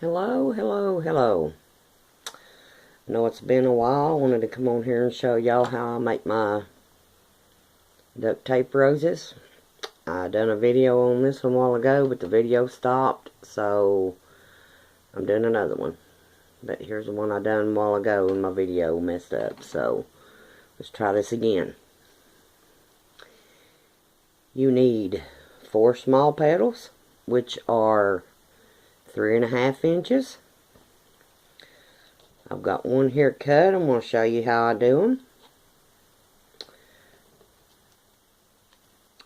Hello, hello, hello. I know it's been a while. I wanted to come on here and show y'all how I make my duct tape roses. I done a video on this one a while ago, but the video stopped, so I'm doing another one. But here's the one I done a while ago and my video messed up, so let's try this again. You need 4 small petals, which are 3.5 inches. I've got one here cut. I'm going to show you how I do them.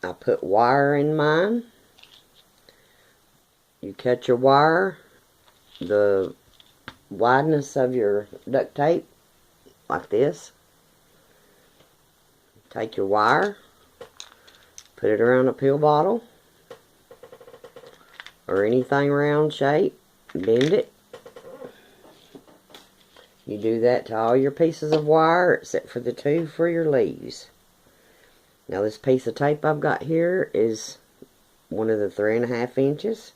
I put wire in mine. You cut your wire the wideness of your duct tape, like this. Take your wire, put it around a pill bottle, or anything round shape, bend it. You do that to all your pieces of wire except for the 2 for your leaves. Now this piece of tape I've got here is one of the 3.5 inches.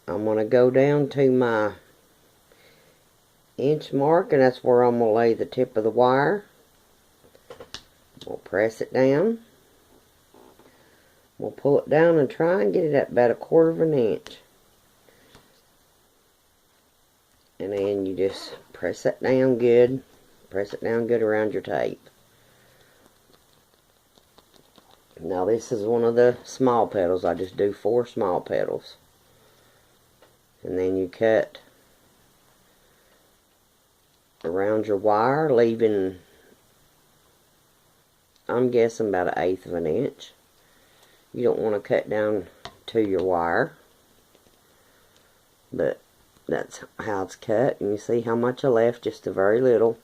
I'm going to go down to my inch mark, and that's where I'm going to lay the tip of the wire. We'll press it down. We'll pull it down and try and get it at about 1/4 inch. And then you just press that down good. Press it down good around your tape. Now this is one of the small petals. I just do 4 small petals. And then you cut around your wire, leaving, I'm guessing, about 1/8 of an inch. You don't want to cut down to your wire, but that's how it's cut. And you see how much I left, just a very little.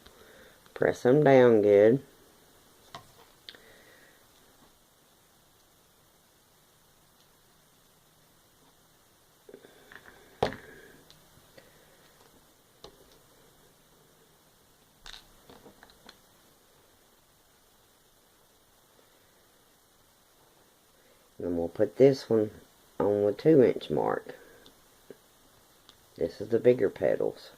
Press them down good. And we'll put this one on the 2-inch mark. This is the bigger petals.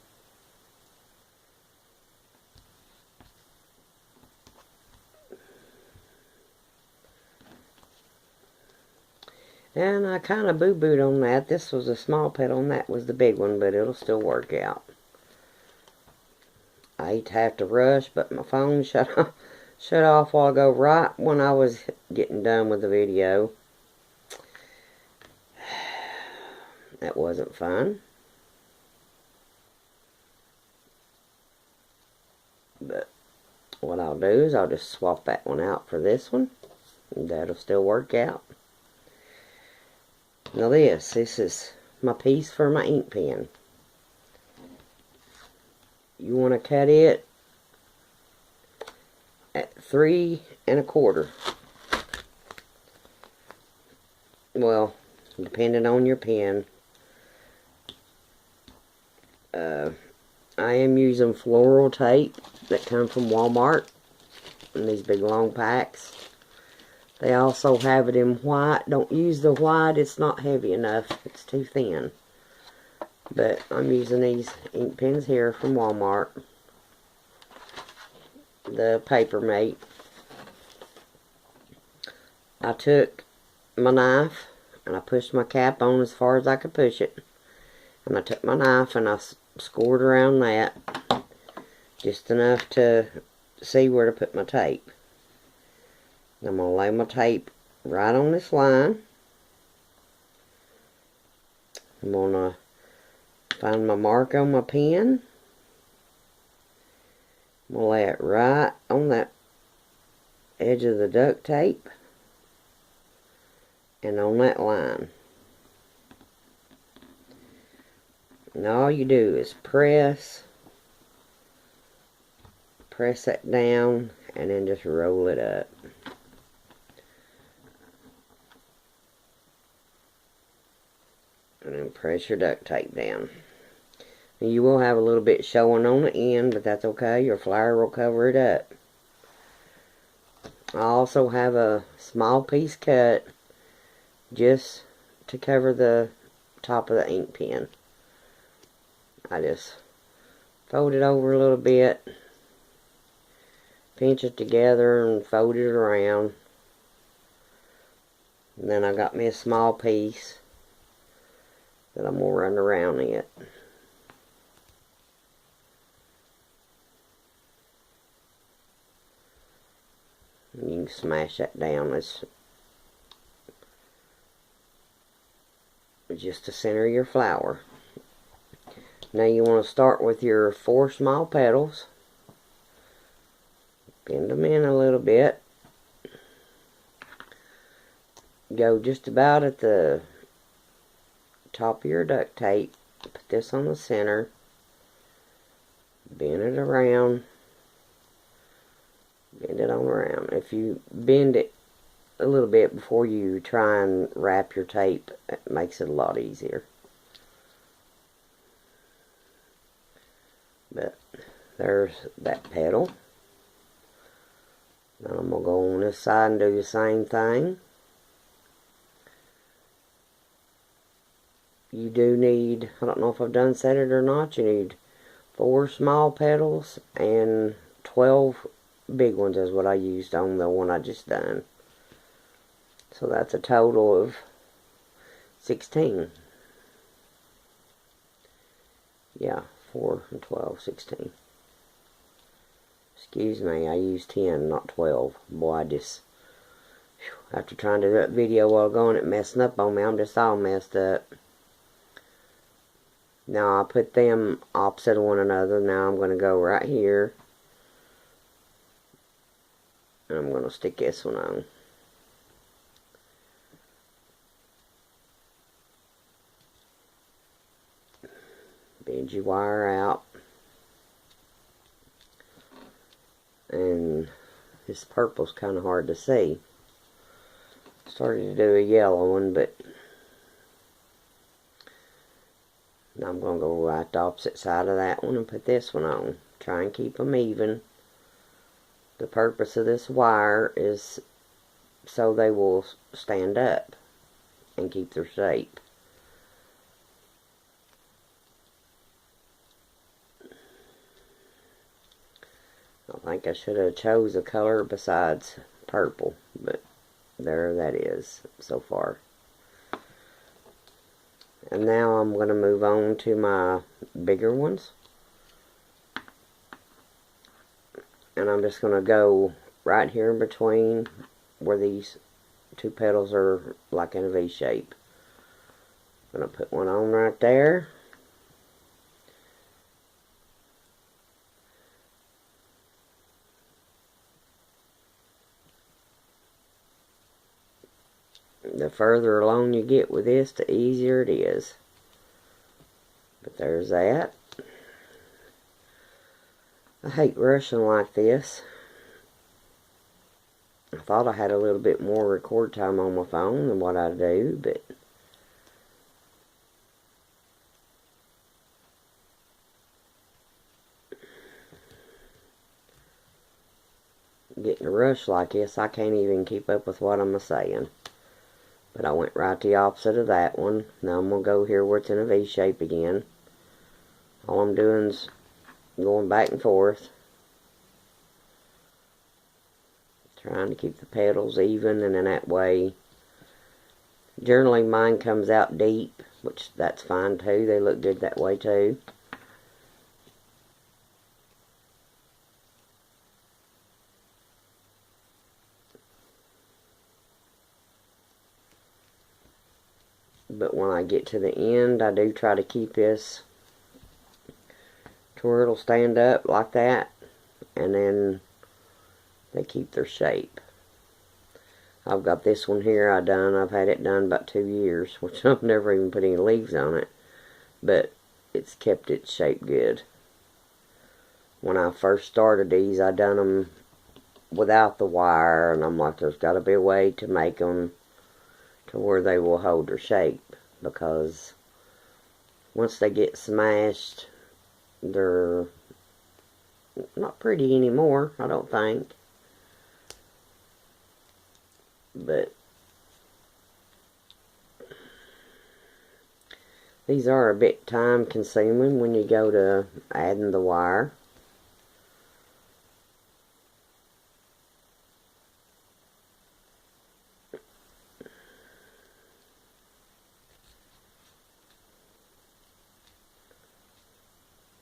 And I kind of boo-booed on that. This was a small petal and that was the big one, but it'll still work out. I hate to have to rush, but my phone shut off while ago, right when I was getting done with the video. That wasn't fun. But what I'll do is I'll just swap that one out for this one. And that'll still work out. Now this is my piece for my ink pen. You want to cut it at 3 1/4. Well, depending on your pen. I am using floral tape that come from Walmart in these big long packs. They also have it in white. Don't use the white, it's not heavy enough. It's too thin. But I'm using these ink pens here from Walmart. The Paper Mate. I took my knife and I pushed my cap on as far as I could push it. And I took my knife and I scored around that. Just enough to see where to put my tape. I'm going to lay my tape right on this line. I'm going to find my mark on my pen. I'm going to lay it right on that edge of the duct tape. And on that line. And all you do is press that down and then just roll it up. And then press your duct tape down. And you will have a little bit showing on the end, but that's okay. Your flour will cover it up. I also have a small piece cut just to cover the top of the ink pen. I just fold it over a little bit, pinch it together and fold it around. And then I got me a small piece that I'm going to run around it. And you can smash that down. It's just the center of your flower. Now you want to start with your 4 small petals. Bend them in a little bit. Go just about at the top of your duct tape. Put this on the center. Bend it around. Bend it on around. If you bend it a little bit before you try and wrap your tape, it makes it a lot easier. But there's that petal. Now I'm going to go on this side and do the same thing. You do need, I don't know if I've done said it or not, you need 4 small petals and 12 big ones is what I used on the one I just done. So that's a total of 16. Yeah, 4 and 12, 16. Excuse me, I used 10, not 12. Boy, I just, after trying to do that video a while ago and it messing up on me, I'm just all messed up. Now I put them opposite of one another. Now I'm going to go right here. And I'm going to stick this one on. Bend your wire out. And this purple's kind of hard to see. Started to do a yellow one, but now I'm going to go right the opposite side of that one and put this one on. Try and keep them even. The purpose of this wire is so they will stand up and keep their shape. I think I should have chose a color besides purple, but there that is so far. And now I'm going to move on to my bigger ones. And I'm just going to go right here in between where these 2 petals are like in a V shape. I'm going to put one on right there. The further along you get with this, the easier it is. But there's that. I hate rushing like this. I thought I had a little bit more record time on my phone than what I do, but getting a rush like this, I can't even keep up with what I'm saying. But I went right the opposite of that one. Now I'm going to go here where it's in a V shape again. All I'm doing is going back and forth. Trying to keep the petals even, and in that way, generally mine comes out deep, which that's fine too. They look good that way too. But when I get to the end, I do try to keep this to where it'll stand up like that, and then they keep their shape. I've got this one here I've had it done about 2 years, which I've never even put any leaves on it, but it's kept its shape good. When I first started these, I done them without the wire, and I'm like, there's got to be a way to make them to where they will hold their shape, because once they get smashed, they're not pretty anymore, I don't think. But These are a bit time consuming when you go to adding the wire.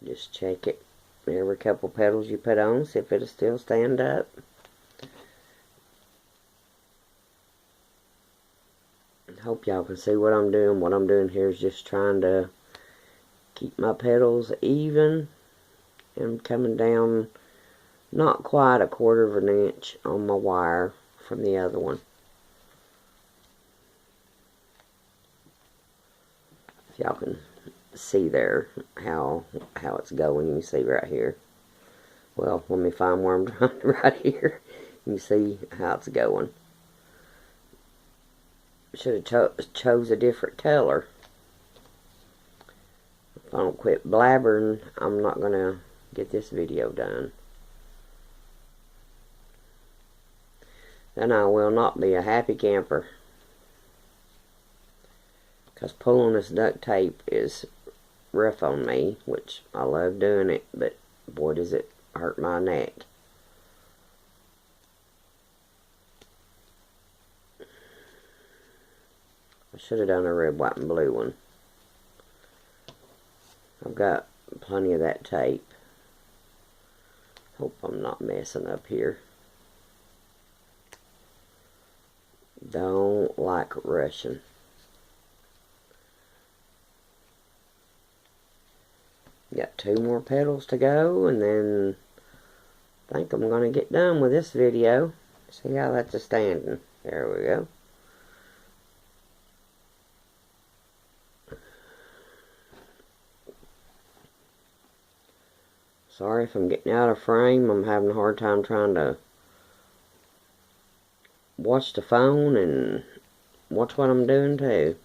Just check it every couple petals you put on, see if it'll still stand up. Hope y'all can see what I'm doing. What I'm doing here is just trying to keep my petals even and coming down not quite a quarter of an inch on my wire from the other one. If y'all can see there how it's going, you can see right here. Well, let me find where I'm trying to, right here. You can see how it's going. Should have chose a different color. If I don't quit blabbering, I'm not going to get this video done. Then I will not be a happy camper. Because pulling this duct tape is rough on me, which I love doing it, but boy does it hurt my neck. I should have done a red, white, and blue one. I've got plenty of that tape. Hope I'm not messing up here. Don't like rushing. Got 2 more petals to go, and then I think I'm going to get done with this video. See how that's a standing. There we go. Sorry if I'm getting out of frame. I'm having a hard time trying to watch the phone and watch what I'm doing too.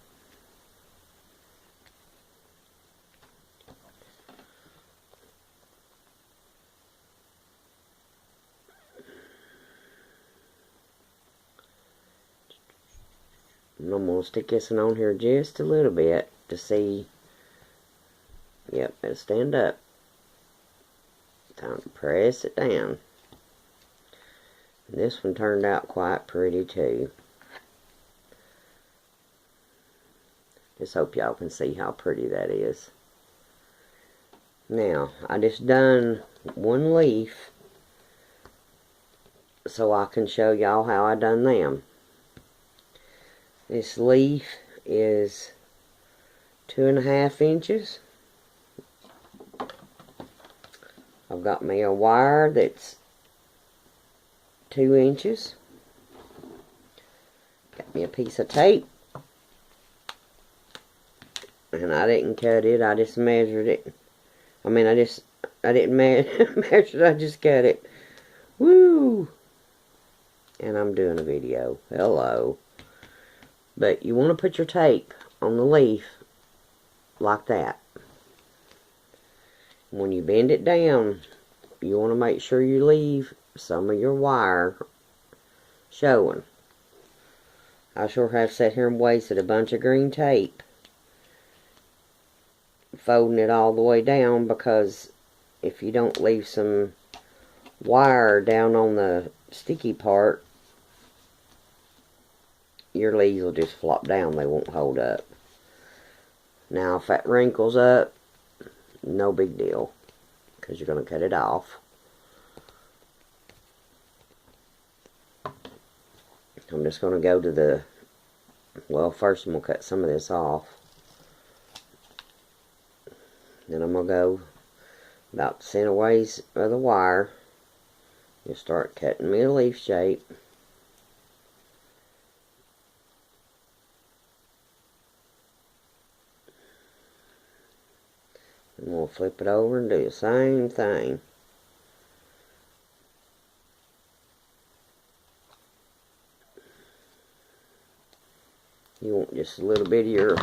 And I'm going to stick this on here just a little bit to see. Yep, it'll stand up. Time to press it down. And this one turned out quite pretty too. Just hope y'all can see how pretty that is. Now, I just done one leaf so I can show y'all how I done them. This leaf is 2.5 inches. I've got me a wire that's 2 inches. Got me a piece of tape. And I didn't cut it, I just measured it. I mean, I didn't measure it, I just cut it. Woo! And I'm doing a video. Hello. But you want to put your tape on the leaf like that. When you bend it down, you want to make sure you leave some of your wire showing. I sure have sat here and wasted a bunch of green tape folding it all the way down, because if you don't leave some wire down on the sticky part, your leaves will just flop down. They won't hold up. Now if that wrinkles up, no big deal, because you're going to cut it off. I'm just going to go to the, well, first I'm going to cut some of this off. Then I'm going to go about the center ways of the wire. Just start cutting me a leaf shape. And we'll flip it over and do the same thing. You want just a little bit of your,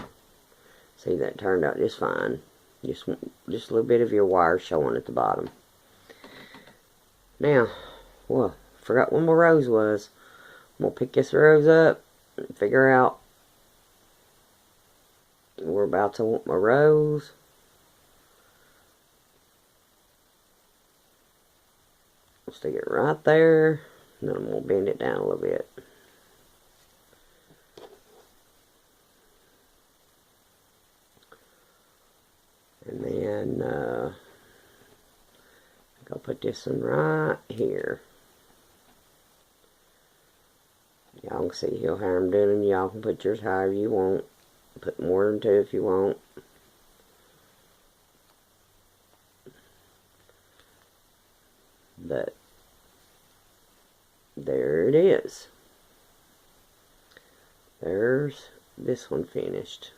see, that turned out just fine. Just a little bit of your wire showing at the bottom. Now, well, forgot where my rose was. I'm going to pick this rose up and figure out We're about to want my rose. I'll stick it right there. And then I'm going to bend it down a little bit. And then I'll put this one right here. Y'all can see how I'm doing, and y'all can put yours however you want. Put more than 2 if you want. But there it is. There's this one finished.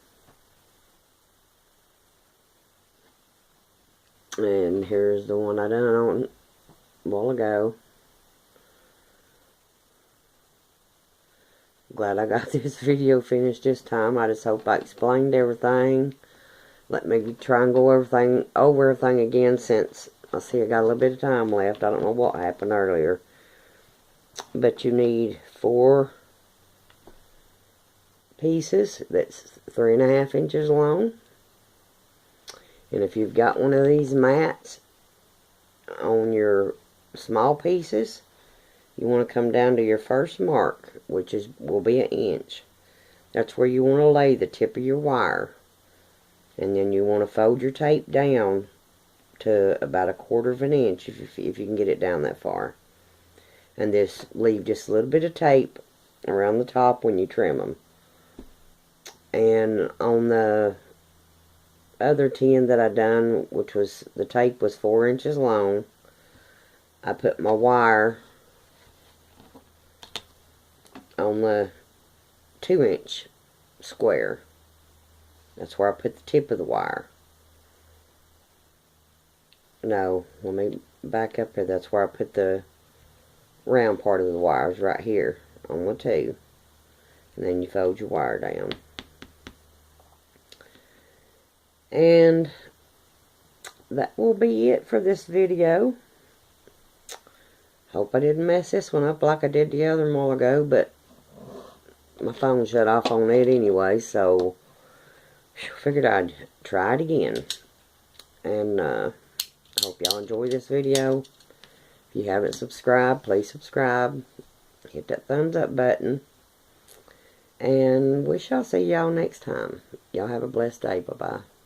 And here's the one I done on a while ago. Glad I got this video finished this time. I just hope I explained everything. Let me try and go over everything again, since I see I got a little bit of time left. I don't know what happened earlier. But you need 4 pieces that's 3.5 inches long. And if you've got one of these mats on your small pieces, you want to come down to your first mark, which will be 1 inch. That's where you want to lay the tip of your wire. And then you want to fold your tape down to about 1/4 of an inch if you can get it down that far. And leave just a little bit of tape around the top when you trim them. And on the other 10 that I done, which was, the tape was 4 inches long, I put my wire on the 2-inch square. That's where I put the tip of the wire. No, let me back up here. That's where I put the round part of the wires, right here on the 2. And then you fold your wire down. And that will be it for this video. Hope I didn't mess this one up like I did the other one a while ago, but my phone shut off on it anyway, so figured I'd try it again. And hope y'all enjoy this video. If you haven't subscribed, please subscribe. Hit that thumbs up button. And we shall see y'all next time. Y'all have a blessed day. Bye-bye.